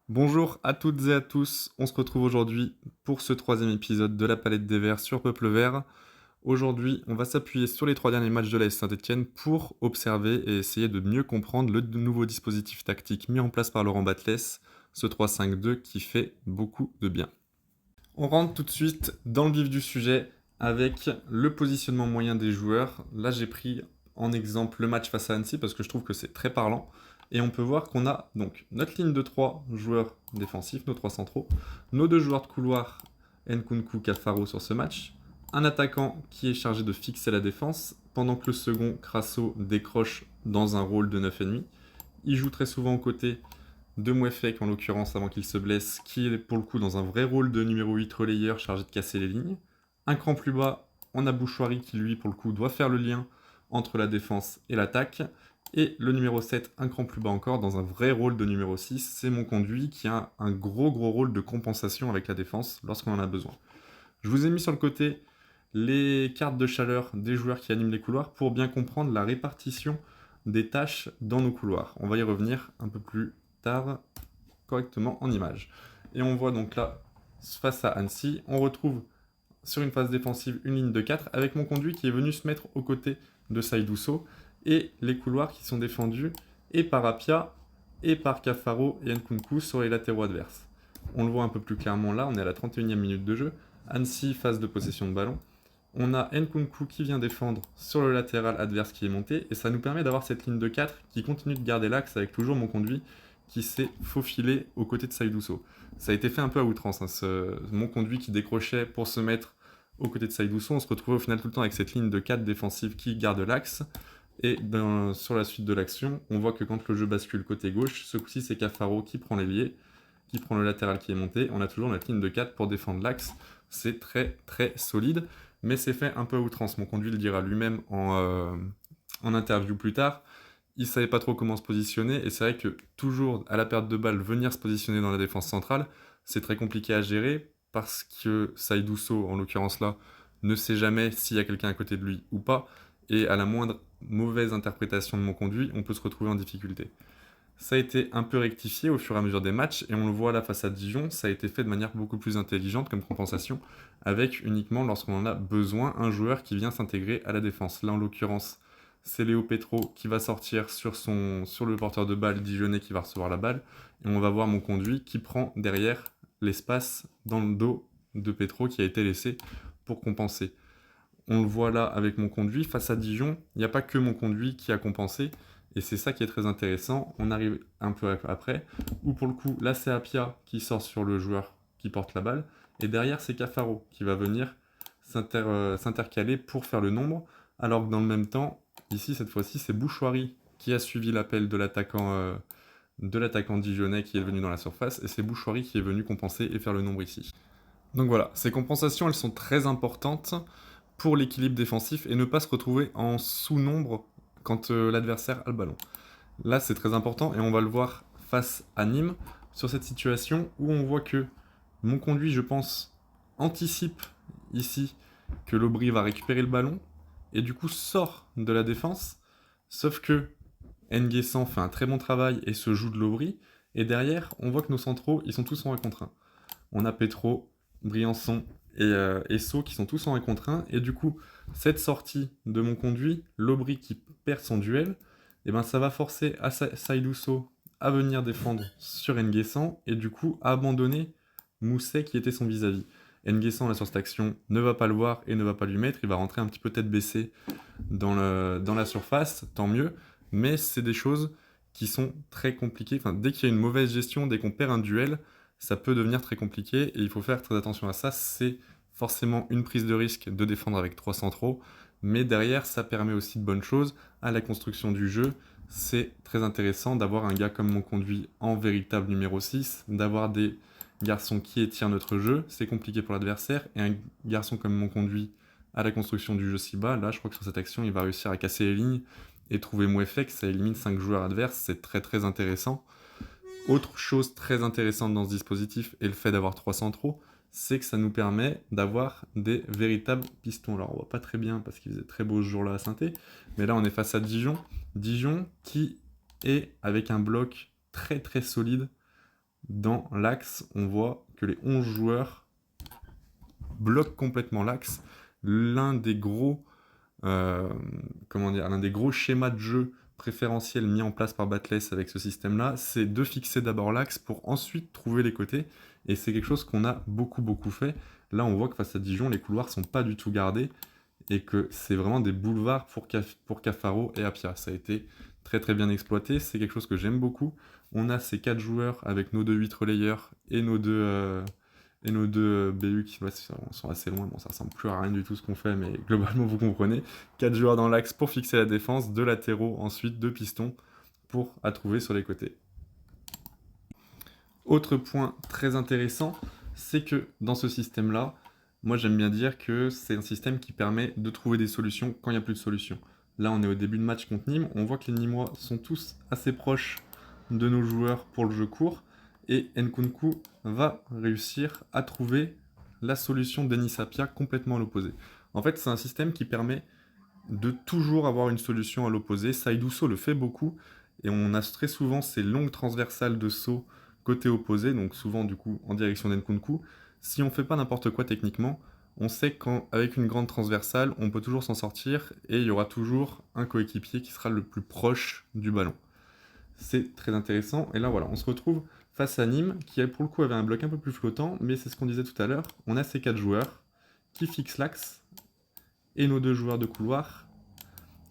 Bonjour à toutes et à tous, on se retrouve aujourd'hui pour ce troisième épisode de la palette des Verts sur Peuple Vert. Aujourd'hui, on va s'appuyer sur les trois derniers matchs de l'AS Saint-Etienne pour observer et essayer de mieux comprendre le nouveau dispositif tactique mis en place par Laurent Batles, ce 3-5-2 qui fait beaucoup de bien. On rentre tout de suite dans le vif du sujet avec le positionnement moyen des joueurs. Là, j'ai pris en exemple le match face à Annecy parce que je trouve que c'est très parlant. Et on peut voir qu'on a donc notre ligne de 3 joueurs défensifs, nos 3 centraux, nos 2 joueurs de couloir, Nkunku, Cafaro sur ce match, un attaquant qui est chargé de fixer la défense, pendant que le second, Crasso, décroche dans un rôle de 9,5. Il joue très souvent aux côtés de Mouefek en l'occurrence avant qu'il se blesse, qui est pour le coup dans un vrai rôle de numéro 8 relayeur chargé de casser les lignes. Un cran plus bas, on a Bouchoirie qui lui pour le coup doit faire le lien entre la défense et l'attaque. Et le numéro 7, un cran plus bas encore, dans un vrai rôle de numéro 6, c'est mon conduit qui a un gros rôle de compensation avec la défense lorsqu'on en a besoin. Je vous ai mis sur le côté les cartes de chaleur des joueurs qui animent les couloirs pour bien comprendre la répartition des tâches dans nos couloirs. On va y revenir un peu plus tard correctement en image. Et on voit donc là, face à Annecy, on retrouve sur une phase défensive une ligne de 4 avec mon conduit qui est venu se mettre aux côtés de Saïdousso et les couloirs qui sont défendus et par Apia et par Cafaro et Nkunku sur les latéraux adverses. On le voit un peu plus clairement là, on est à la 31e minute de jeu. Annecy, phase de possession de ballon. On a Nkunku qui vient défendre sur le latéral adverse qui est monté, et ça nous permet d'avoir cette ligne de 4 qui continue de garder l'axe avec toujours mon conduit qui s'est faufilé aux côtés de Saïdousso. Ça a été fait un peu à outrance, mon conduit qui décrochait pour se mettre aux côtés de Saïdousso, on se retrouvait au final tout le temps avec cette ligne de 4 défensive qui garde l'axe, et sur la suite de l'action, on voit que quand le jeu bascule côté gauche, ce coup-ci c'est Cafaro qui prend l'ailier, qui prend le latéral qui est monté, on a toujours notre ligne de 4 pour défendre l'axe, c'est très solide, mais c'est fait un peu à outrance. Mon conduit le dira lui-même en interview plus tard. Il savait pas trop comment se positionner, et c'est vrai que toujours à la perte de balle, venir se positionner dans la défense centrale, c'est très compliqué à gérer parce que Saïdousso, en l'occurrence là, ne sait jamais s'il y a quelqu'un à côté de lui ou pas, et à la moindre mauvaise interprétation de mon conduit, on peut se retrouver en difficulté. Ça a été un peu rectifié au fur et à mesure des matchs, et on le voit là face à Dijon, ça a été fait de manière beaucoup plus intelligente comme compensation, avec uniquement lorsqu'on en a besoin un joueur qui vient s'intégrer à la défense. Là en l'occurrence, c'est Léo Petro qui va sortir sur le porteur de balle dijonnais qui va recevoir la balle, et on va voir mon conduit qui prend derrière l'espace dans le dos de Petro qui a été laissé pour compenser. On le voit là avec mon conduit, face à Dijon, il n'y a pas que mon conduit qui a compensé, et c'est ça qui est très intéressant. On arrive un peu après, où pour le coup, là c'est Apia qui sort sur le joueur qui porte la balle, et derrière c'est Cafaro qui va venir s'intercaler pour faire le nombre, alors que dans le même temps, ici cette fois-ci c'est Bouchoirie qui a suivi l'appel de l'attaquant dijonnais qui est venu dans la surface, et c'est Bouchoirie qui est venu compenser et faire le nombre ici. Donc voilà, ces compensations elles sont très importantes pour l'équilibre défensif et ne pas se retrouver en sous-nombre quand l'adversaire a le ballon. Là, c'est très important et on va le voir face à Nîmes sur cette situation où on voit que mon conduit, je pense, anticipe ici que l'Aubry va récupérer le ballon et du coup sort de la défense, sauf que Nguessan fait un très bon travail et se joue de l'Aubry, et derrière, on voit que nos centraux, ils sont tous en 1 contre 1. On a Petro, Briançon et So qui sont tous en 1 contre 1, et du coup, cette sortie de mon conduit, l'Aubry qui perd son duel, et ben ça va forcer Saïdousso à venir défendre sur Nguessan, et du coup à abandonner Mousset qui était son vis-à-vis. Nguessan là sur cette action ne va pas le voir et ne va pas lui mettre, il va rentrer un petit peu tête baissée dans la surface, tant mieux, mais c'est des choses qui sont très compliquées. Enfin, dès qu'il y a une mauvaise gestion, dès qu'on perd un duel, ça peut devenir très compliqué et il faut faire très attention à ça. C'est forcément une prise de risque de défendre avec 3 centraux, mais derrière, ça permet aussi de bonnes choses à la construction du jeu. C'est très intéressant d'avoir un gars comme mon conduit en véritable numéro 6, d'avoir des garçons qui étirent notre jeu, c'est compliqué pour l'adversaire, et un garçon comme mon conduit à la construction du jeu si bas, là je crois que sur cette action il va réussir à casser les lignes et trouver Mouefek, ça élimine 5 joueurs adverses, c'est très intéressant. Autre chose très intéressante dans ce dispositif et le fait d'avoir 3 centraux, c'est que ça nous permet d'avoir des véritables pistons. Alors on voit pas très bien parce qu'il faisait très beau ce jour-là à Saint-Étienne, mais là on est face à Dijon. Dijon qui est avec un bloc très solide, dans l'axe, on voit que les 11 joueurs bloquent complètement l'axe. L'un des gros, l'un des gros schémas de jeu préférentiels mis en place par Batless avec ce système-là, c'est de fixer d'abord l'axe pour ensuite trouver les côtés. Et c'est quelque chose qu'on a beaucoup fait. Là, on voit que face à Dijon, les couloirs sont pas du tout gardés et que c'est vraiment des boulevards pour Cafaro et Apia. Ça a été très bien exploité, c'est quelque chose que j'aime beaucoup. On a ces 4 joueurs avec nos 2 8 relayeurs et nos deux BU qui sont assez loin. Bon, ça ressemble plus à rien du tout ce qu'on fait, mais globalement, vous comprenez. 4 joueurs dans l'axe pour fixer la défense, 2 latéraux, ensuite 2 pistons pour à trouver sur les côtés. Autre point très intéressant, c'est que dans ce système-là, moi j'aime bien dire que c'est un système qui permet de trouver des solutions quand il n'y a plus de solutions. Là, on est au début de match contre Nîmes, on voit que les Nîmois sont tous assez proches de nos joueurs pour le jeu court, et Nkunku va réussir à trouver la solution d'Enis Apia complètement à l'opposé. En fait, c'est un système qui permet de toujours avoir une solution à l'opposé. Saïdou So le fait beaucoup, et on a très souvent ces longues transversales de saut côté opposé, donc souvent du coup en direction d'Nkunku. Si on fait pas n'importe quoi techniquement, on sait qu'avec une grande transversale, on peut toujours s'en sortir, et il y aura toujours un coéquipier qui sera le plus proche du ballon. C'est très intéressant, et là voilà, on se retrouve face à Nîmes, qui pour le coup avait un bloc un peu plus flottant, mais c'est ce qu'on disait tout à l'heure, on a ces 4 joueurs qui fixent l'axe, et nos 2 joueurs de couloir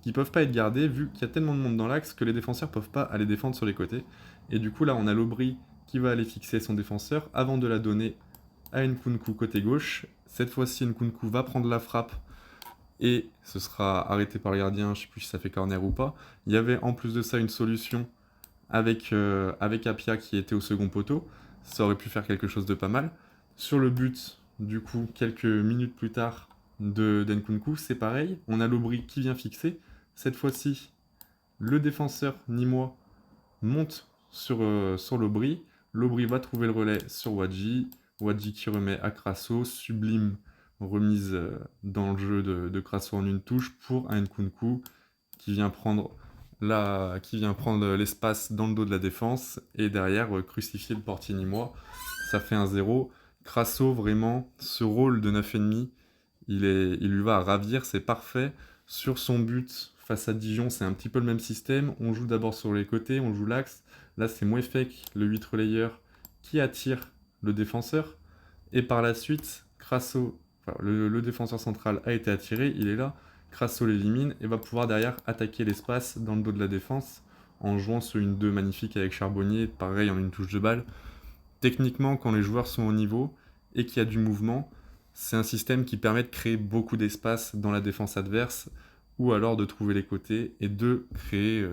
qui peuvent pas être gardés, vu qu'il y a tellement de monde dans l'axe que les défenseurs peuvent pas aller défendre sur les côtés. Et du coup là on a l'Aubry qui va aller fixer son défenseur avant de la donner à Nkunku côté gauche. Cette fois-ci Nkunku va prendre la frappe et ce sera arrêté par le gardien, je sais plus si ça fait corner ou pas. Il y avait en plus de ça une solution avec Apia qui était au second poteau, ça aurait pu faire quelque chose de pas mal. Sur le but, du coup, quelques minutes plus tard de Nkunku, c'est pareil, on a l'Aubry qui vient fixer. Cette fois-ci, le défenseur nîmois monte sur l'Aubry. L'Aubry va trouver le relais sur Wadji. Wadji qui remet à Crasso. Sublime remise dans le jeu de Crasso en une touche pour un Nkunku qui vient prendre l'espace dans le dos de la défense et derrière crucifier le portier nîmois. Ça fait un 0. Crasso, vraiment, ce rôle de 9,5, il lui va à ravir, c'est parfait. Sur son but face à Dijon, c'est un petit peu le même système. On joue d'abord sur les côtés, on joue l'axe. Là, c'est Mouefek, le 8 relayeur, qui attire le défenseur. Et par la suite, Crasso, le défenseur central a été attiré, il est là. Crasso l'élimine et va pouvoir derrière attaquer l'espace dans le dos de la défense en jouant sur une 2 magnifique avec Charbonnier, pareil en une touche de balle. Techniquement, quand les joueurs sont au niveau et qu'il y a du mouvement, c'est un système qui permet de créer beaucoup d'espace dans la défense adverse ou alors de trouver les côtés et de créer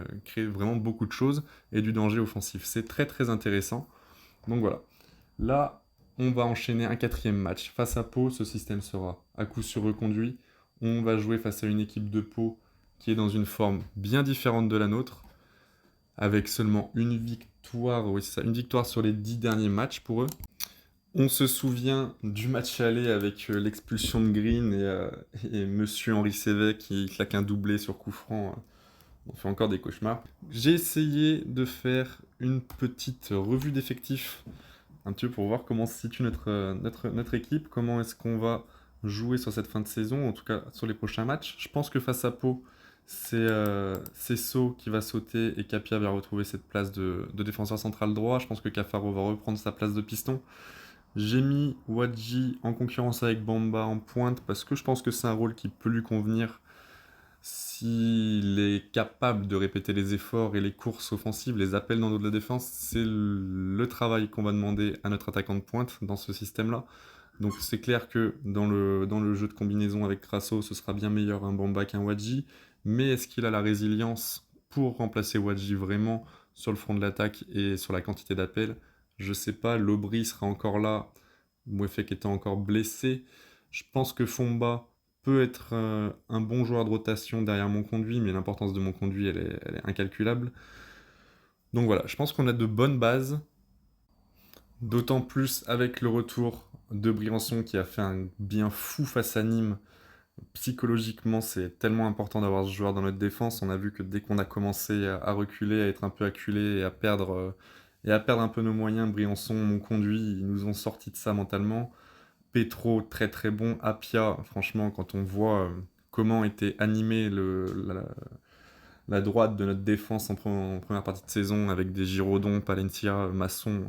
vraiment beaucoup de choses et du danger offensif. C'est très intéressant. Donc voilà. Là, on va enchaîner un 4e match. Face à Pau, ce système sera à coup sûr reconduit. On va jouer face à une équipe de Pau qui est dans une forme bien différente de la nôtre, avec seulement une victoire, oui, c'est ça, une victoire sur les 10 derniers matchs pour eux. On se souvient du match aller avec l'expulsion de Green et Monsieur Henri Sévet qui claque un doublé sur coup franc. On fait encore des cauchemars. J'ai essayé de faire une petite revue d'effectifs, un petit peu pour voir comment se situe notre équipe, comment est-ce qu'on va jouer sur cette fin de saison, en tout cas sur les prochains matchs. Je pense que face à Pau, c'est So qui va sauter et Capia va retrouver cette place de défenseur central droit. Je pense que Cafaro va reprendre sa place de piston. J'ai mis Wadji en concurrence avec Bamba en pointe parce que je pense que c'est un rôle qui peut lui convenir s'il est capable de répéter les efforts et les courses offensives, les appels dans le dos de la défense. C'est le travail qu'on va demander à notre attaquant de pointe dans ce système-là. Donc c'est clair que dans le jeu de combinaison avec Crasso, ce sera bien meilleur un Bamba qu'un Wadji. Mais est-ce qu'il a la résilience pour remplacer Wadji vraiment sur le front de l'attaque et sur la quantité d'appels? Je sais pas, l'Aubry sera encore là, Mouefek étant encore blessé. Je pense que Fomba peut être un bon joueur de rotation derrière mon conduit, mais l'importance de mon conduit, elle est incalculable. Donc voilà, je pense qu'on a de bonnes bases, d'autant plus avec le retour de Briançon qui a fait un bien fou face à Nîmes. Psychologiquement, c'est tellement important d'avoir ce joueur dans notre défense. On a vu que dès qu'on a commencé à reculer, à être un peu acculé et à perdre et à perdre un peu nos moyens. Briançon m'ont conduit, ils nous ont sorti de ça mentalement. Petro, très très bon. Apia, franchement, quand on voit comment était animée la droite de notre défense en première partie de saison, avec des Giraudon, Palencia, Masson,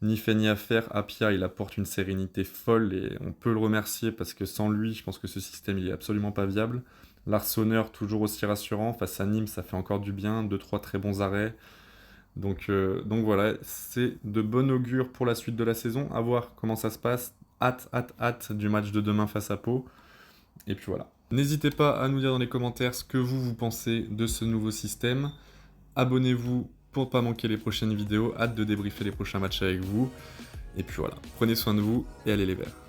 ni fait ni à faire, Apia, il apporte une sérénité folle et on peut le remercier parce que sans lui, je pense que ce système il est absolument pas viable. Larsonneur, toujours aussi rassurant. Face à Nîmes, ça fait encore du bien. 2-3 très bons arrêts. Donc voilà, c'est de bon augure pour la suite de la saison. À voir comment ça se passe. Hâte du match de demain face à Pau. Et puis voilà. N'hésitez pas à nous dire dans les commentaires ce que vous pensez de ce nouveau système. Abonnez-vous pour ne pas manquer les prochaines vidéos. Hâte de débriefer les prochains matchs avec vous. Et puis voilà, prenez soin de vous et allez les Verts.